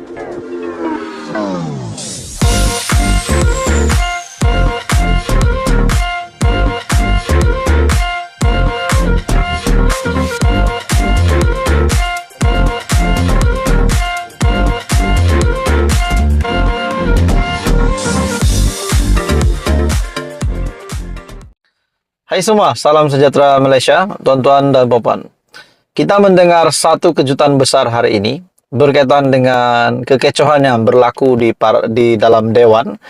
Hai semua, salam sejahtera Malaysia, tuan-tuan dan puan. Kita mendengar satu kejutan besar hari ini berkaitan dengan kekecohan yang berlaku di dalam Dewan,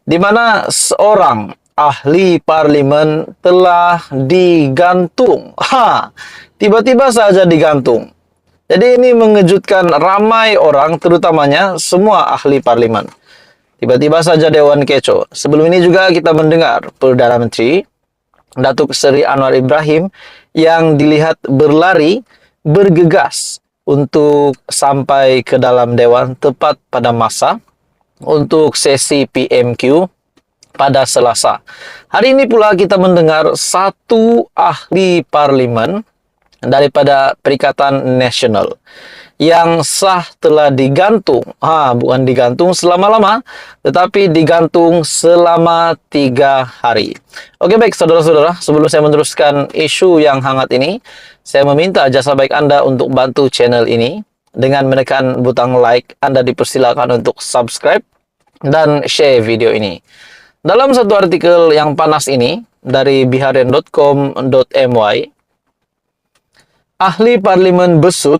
di mana seorang ahli parlimen telah digantung. Tiba-tiba saja digantung. Jadi ini mengejutkan ramai orang, terutamanya semua ahli parlimen. Tiba-tiba saja Dewan kecoh. Sebelum ini juga kita mendengar Perdana Menteri Datuk Seri Anwar Ibrahim yang dilihat berlari, bergegas untuk sampai ke dalam Dewan tepat pada masa untuk sesi PMQ pada Selasa. Hari ini pula kita mendengar satu ahli parlimen daripada Perikatan Nasional yang sah telah digantung. Bukan digantung selama-lama, tetapi digantung selama 3 hari. Oke, baik saudara-saudara, sebelum saya meneruskan isu yang hangat ini, saya meminta jasa baik Anda untuk bantu channel ini dengan menekan butang like. Anda dipersilakan untuk subscribe dan share video ini. Dalam satu artikel yang panas ini dari biharian.com.my, ahli parlimen besut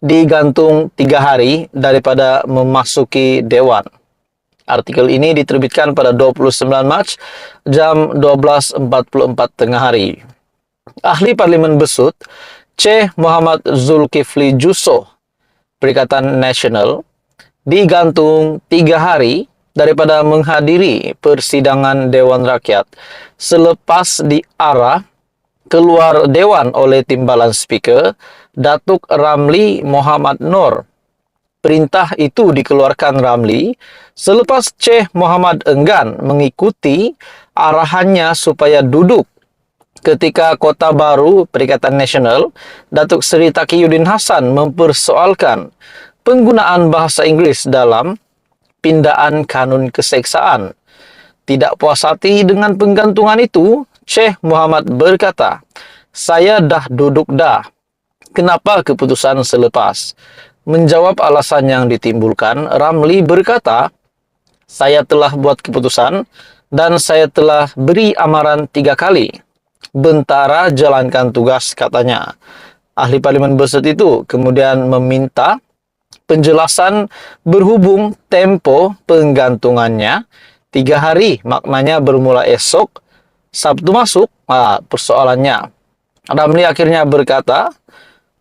digantung 3 hari daripada memasuki Dewan. Artikel ini diterbitkan pada 29 Mac jam 12.44 tengah hari. Ahli parlimen besut Syekh Muhammad Zulkifli Jusoh, Perikatan Nasional, digantung 3 hari daripada menghadiri persidangan Dewan Rakyat selepas diarah keluar Dewan oleh Timbalan Speaker Datuk Ramli Mohamad Noor. Perintah itu dikeluarkan Ramli selepas Syekh Muhammad enggan mengikuti arahannya supaya duduk ketika Kota Baru Perikatan Nasional Datuk Seri Taqiyuddin Hassan mempersoalkan penggunaan bahasa Inggeris dalam pindaan kanun keseksaan. Tidak puas hati dengan penggantungan itu, Syekh Muhammad berkata, "Saya dah duduk dah. Kenapa keputusan selepas?" Menjawab alasan yang ditimbulkan, Ramli berkata, "Saya telah buat keputusan dan saya telah beri amaran 3 kali. Bentara jalankan tugas," katanya. Ahli parlimen besut itu kemudian meminta penjelasan berhubung tempo penggantungannya 3 hari, maknanya bermula esok, Sabtu masuk. Persoalannya, Ramli akhirnya berkata,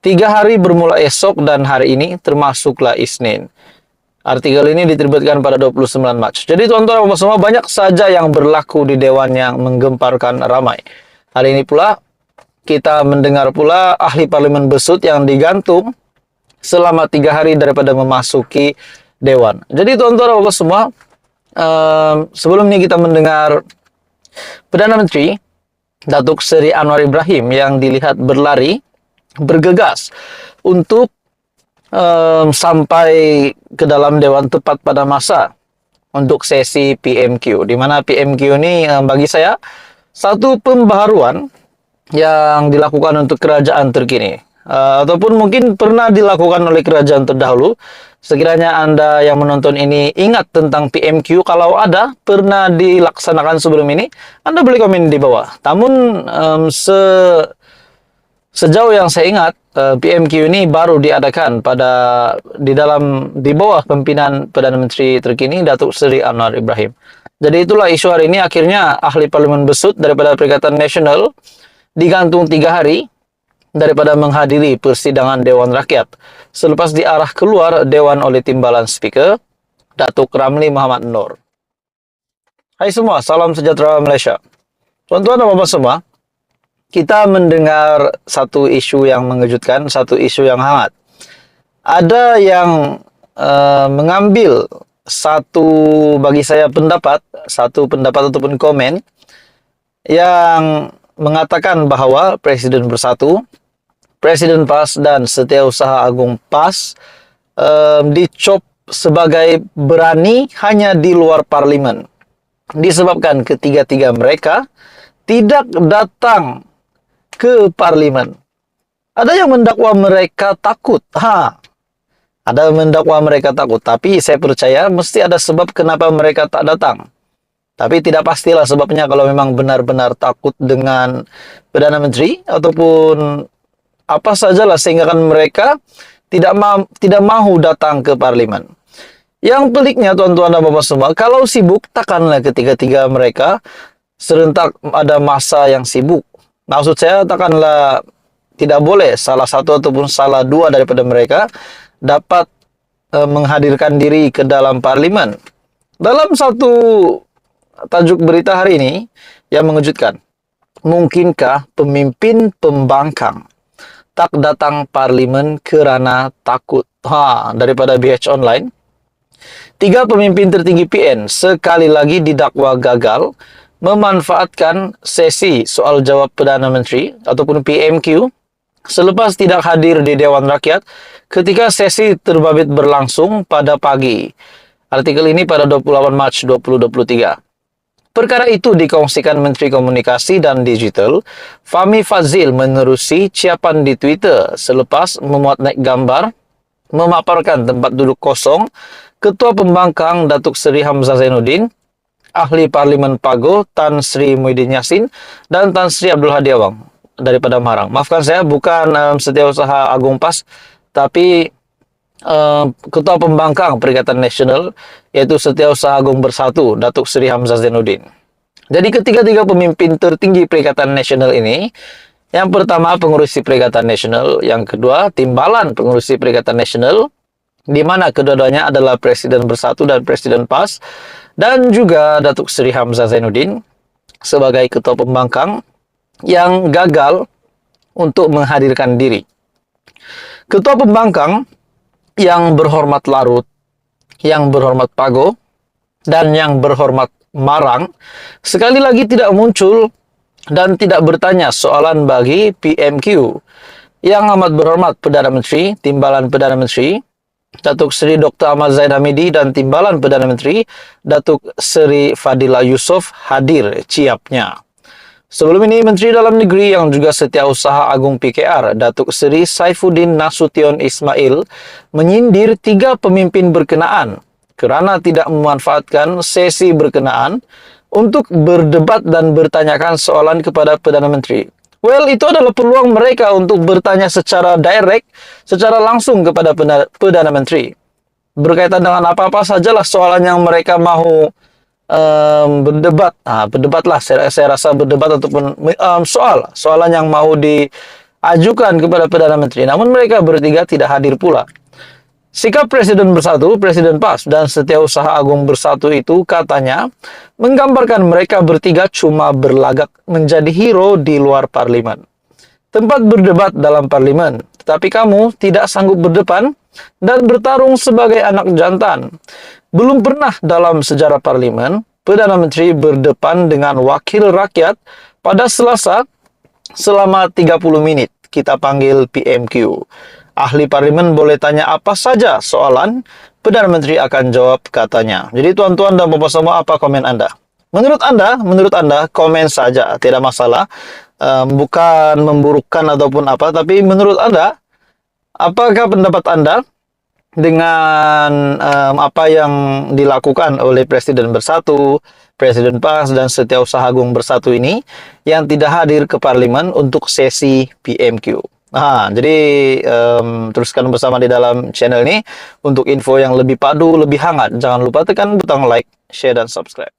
3 hari bermula esok dan hari ini termasuklah Isnin. Artikel ini diterbitkan pada 29 Mac. Jadi tuan-tuan dan semua, banyak saja yang berlaku di Dewan yang menggemparkan ramai. Hari ini pula kita mendengar pula ahli parlimen besut yang digantung selama 3 hari daripada memasuki Dewan. Jadi tuan-tuan dan semua, sebelum ini kita mendengar Perdana Menteri Datuk Seri Anwar Ibrahim yang dilihat berlari, bergegas untuk sampai ke dalam Dewan tepat pada masa untuk sesi PMQ, di mana PMQ ini bagi saya satu pembaharuan yang dilakukan untuk kerajaan terkini, ataupun mungkin pernah dilakukan oleh kerajaan terdahulu. Sekiranya Anda yang menonton ini ingat tentang PMQ, kalau ada pernah dilaksanakan sebelum ini, Anda boleh komen di bawah. Namun sejauh yang saya ingat, PMQ ini baru diadakan di bawah pimpinan Perdana Menteri terkini Datuk Seri Anwar Ibrahim. Jadi itulah isu hari ini. Akhirnya ahli parlimen besut daripada Perikatan Nasional digantung 3 hari daripada menghadiri persidangan Dewan Rakyat selepas diarah keluar Dewan oleh Timbalan Speaker Datuk Ramli Mohamad Noor. Hai semua, salam sejahtera Malaysia. Tuan-tuan dan puan semua, kita mendengar satu isu yang mengejutkan, satu isu yang hangat. Ada yang mengambil bagi saya satu pendapat ataupun komen yang mengatakan bahwa Presiden Bersatu, Presiden PAS dan Setiausaha Agung PAS dicop sebagai berani hanya di luar parlimen. Disebabkan ketiga-tiga mereka tidak datang ke parlimen. Ada yang mendakwa mereka takut. Ada yang mendakwa mereka takut. Tapi saya percaya mesti ada sebab kenapa mereka tak datang. Tapi tidak pastilah sebabnya kalau memang benar-benar takut dengan Perdana Menteri ataupun apa sajalah sehingga kan mereka tidak mau datang ke parlimen. Yang peliknya tuan-tuan dan bapak semua, kalau sibuk takkanlah ketiga-tiga mereka serentak ada masa yang sibuk. Maksud saya takkanlah tidak boleh salah satu ataupun salah dua daripada mereka dapat menghadirkan diri ke dalam parlimen. Dalam satu tajuk berita hari ini yang mengejutkan, mungkinkah pemimpin pembangkang tak datang parlimen kerana takut? Daripada BH Online, 3 pemimpin tertinggi PN sekali lagi didakwa gagal memanfaatkan sesi soal jawab Perdana Menteri ataupun PMQ selepas tidak hadir di Dewan Rakyat ketika sesi terbabit berlangsung pada pagi. Artikel ini pada 28 Mac 2023. Perkara itu dikongsikan Menteri Komunikasi dan Digital Fahmi Fadzil menerusi ciapan di Twitter selepas memuat naik gambar memaparkan tempat duduk kosong Ketua Pembangkang Datuk Seri Hamzah Zainuddin, Ahli Parlimen Pago Tan Sri Muhyiddin Yassin dan Tan Sri Abdul Hadi Awang daripada Marang. Maafkan saya, bukan Setiausaha Agung PAS, tapi Ketua Pembangkang Perikatan Nasional, yaitu Setiausaha Agung Bersatu Datuk Seri Hamzah Zainuddin. Jadi ketiga-tiga pemimpin tertinggi Perikatan Nasional ini, yang pertama pengurusi Perikatan Nasional, yang kedua timbalan pengurusi Perikatan Nasional, di mana kedua-duanya adalah Presiden Bersatu dan Presiden PAS, dan juga Datuk Seri Hamzah Zainuddin sebagai Ketua Pembangkang yang gagal untuk menghadirkan diri. Ketua Pembangkang yang berhormat Larut, yang berhormat Pago, dan yang berhormat Marang sekali lagi tidak muncul dan tidak bertanya soalan bagi PMQ. Yang amat berhormat Perdana Menteri, Timbalan Perdana Menteri Datuk Seri Dr. Ahmad Zahid Hamidi dan Timbalan Perdana Menteri Datuk Seri Fadila Yusof hadir ciapnya. Sebelum ini, Menteri Dalam Negeri yang juga Setiausaha Agung PKR, Datuk Seri Saifuddin Nasution Ismail, menyindir 3 pemimpin berkenaan kerana tidak memanfaatkan sesi berkenaan untuk berdebat dan bertanyakan soalan kepada Perdana Menteri. Well, itu adalah peluang mereka untuk bertanya secara direct, secara langsung kepada Perdana Menteri. Berkaitan dengan apa-apa sajalah soalan yang mereka mahu berdebat. Berdebatlah, saya rasa berdebat ataupun soalan yang mau diajukan kepada Perdana Menteri. Namun mereka bertiga tidak hadir pula. Sikap Presiden Bersatu, Presiden PAS, dan Setiausaha Agung Bersatu itu katanya menggambarkan mereka bertiga cuma berlagak menjadi hero di luar parlimen. Tempat berdebat dalam parlimen, tetapi kamu tidak sanggup berdepan dan bertarung sebagai anak jantan. Belum pernah dalam sejarah parlimen, Perdana Menteri berdepan dengan wakil rakyat pada Selasa selama 30 menit. Kita panggil PMQ. Ahli parlimen boleh tanya apa saja soalan, Perdana Menteri akan jawab katanya. Jadi tuan-tuan dan bapak semua, apa komen Anda? Menurut Anda komen saja, tidak masalah. Bukan memburukkan ataupun apa, tapi menurut Anda, apakah pendapat Anda dengan apa yang dilakukan oleh Presiden Bersatu, Presiden PAS, dan Setiausaha Agung Bersatu ini yang tidak hadir ke parlimen untuk sesi PMQ? Jadi teruskan bersama di dalam channel ini untuk info yang lebih padu, lebih hangat. Jangan lupa tekan butang like, share, dan subscribe.